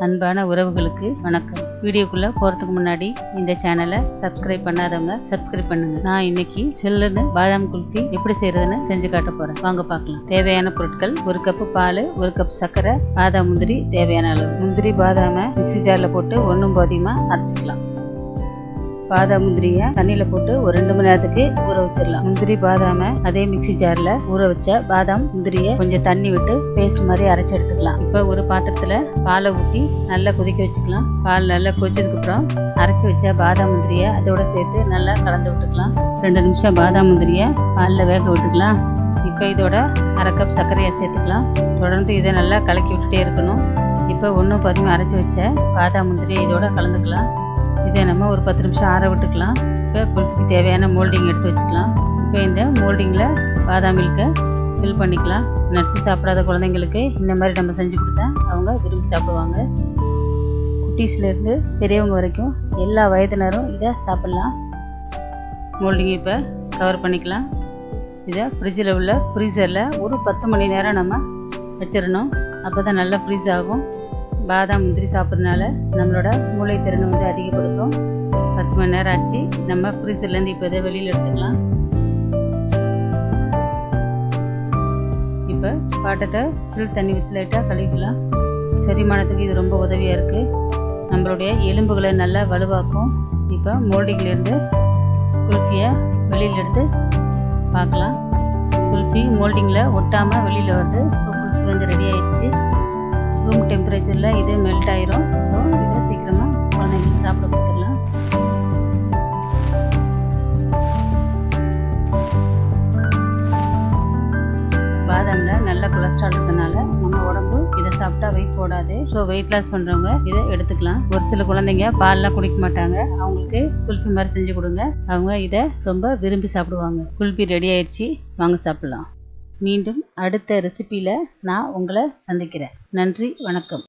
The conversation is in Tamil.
அன்பான உறவுகளுக்கு வணக்கம். வீடியோக்குள்ள போறதுக்கு முன்னாடி இந்த சேனலை சப்ஸ்கிரைப் பண்ணாதவங்க சப்ஸ்கிரைப் பண்ணுங்க. நான் இன்னைக்கு சில்லுன்னு பாதாம் குல்ஃபி எப்படி செய்யறதுன்னு செஞ்சு காட்ட போறேன். வாங்க பார்க்கலாம். தேவையான பொருட்கள்: 1 கப் பால், 1 கப் சர்க்கரை, பாதாம் முந்திரி தேவையான அளவு. முந்திரி பாதாம மிக்ஸி ஜார்ல போட்டு ஒன்றும் பாதியமா அரைச்சிக்கலாம். பாதாம் முந்திரியை தண்ணியில போட்டு ஒரு 2 மணி நேரத்துக்கு ஊற வச்சிடலாம். முந்திரி பாதாம அதே மிக்ஸி ஜார்ல ஊற வச்ச பாதாம் முந்திரியை கொஞ்சம் தண்ணி விட்டு பேஸ்ட் மாதிரி அரைச்சி எடுத்துக்கலாம். இப்போ ஒரு பாத்திரத்துல பாலை ஊற்றி நல்லா கொதிக்க வச்சுக்கலாம். பால் நல்லா கொதிச்சதுக்கு அப்புறம் அரைச்சி வச்ச பாதாம் முந்திரியை அதோட சேர்த்து நல்லா கலந்து விட்டுக்கலாம். 2 நிமிஷம் பாதாம் முந்திரியை பாலில் வேக விட்டுக்கலாம். இப்போ இதோட 1/2 கப் சர்க்கரையை சேர்த்துக்கலாம். தொடர்ந்து இதை நல்லா கலக்கி விட்டுட்டே இருக்கணும். இப்போ 1 பாதியமாக அரைச்சி வச்ச பாதாம் முந்திரியை இதோட கலந்துக்கலாம். இதை நம்ம ஒரு 10 நிமிஷம் ஆற விட்டுக்கலாம். இப்போ குல்ஃபிக்கு தேவையான மோல்டிங் எடுத்து வச்சுக்கலாம். இப்போ இந்த மோல்டிங்கில் பாதாம் மில்கை ஃபில் பண்ணிக்கலாம். நட்ஸு சாப்பிடாத குழந்தைங்களுக்கு இந்த மாதிரி நம்ம செஞ்சு கொடுத்தா அவங்க விரும்பி சாப்பிடுவாங்க. குட்டீஸ்லேருந்து பெரியவங்க வரைக்கும் எல்லா வயதினரும் இதை சாப்பிட்லாம். மோல்டிங்கை இப்போ கவர் பண்ணிக்கலாம். இதை ஃப்ரிட்ஜில் உள்ள ஃப்ரீசரில் ஒரு 10 மணி நேரம் நம்ம வச்சிடணும். அப்போ தான் நல்லா ஃப்ரீஸ் ஆகும். பாதாம் முந்திரி சாப்பிட்றதுனால நம்மளோட மூளை திறனை அதிகப்படுத்தும். 10 மணி நேரம் ஆச்சு. நம்ம ஃப்ரீசர்லேருந்து இப்போ இதை வெளியில் எடுத்துக்கலாம். இப்போ பாட்டத்தை சில் தண்ணி ஊற்றி லைட்டாக கழுவிக்கலாம். செரிமானத்துக்கு இது ரொம்ப உதவியாக இருக்குது. நம்மளுடைய எலும்புகளை நல்லா வலுவாக்கும். இப்போ மோல்டிங்லேருந்து குல்ஃபியை வெளியில் எடுத்து பார்க்கலாம். குல்ஃபி மோல்டிங்கில் ஒட்டாமல் வெளியில் வருது. ஸோ குல்ஃபி ரெடி ஆயிடுச்சு. ரூம் டெம்பரேச்சரில் இது மெல்ட் ஆயிரும். ஸோ இதை சீக்கிரமாக குழந்தைங்களுக்கு சாப்பிட கொடுத்துடலாம். பாதாமில் நல்ல கொலஸ்ட்ரால் இருக்கனால நம்ம உடம்பு இதை சாப்பிட்டா வெயிட் போடாது. ஸோ வெயிட் லாஸ் பண்ணுறவங்க இதை எடுத்துக்கலாம். ஒரு சில குழந்தைங்க பால்லாம் குடிக்க மாட்டாங்க. அவங்களுக்கு குல்ஃபி மாதிரி செஞ்சு கொடுங்க. அவங்க இதை ரொம்ப விரும்பி சாப்பிடுவாங்க. குல்ஃபி ரெடி ஆயிடுச்சு. வாங்க சாப்பிடலாம். மீண்டும் அடுத்த ரெசிபியில் நான் உங்களை சந்திக்கிறேன். நன்றி, வணக்கம்.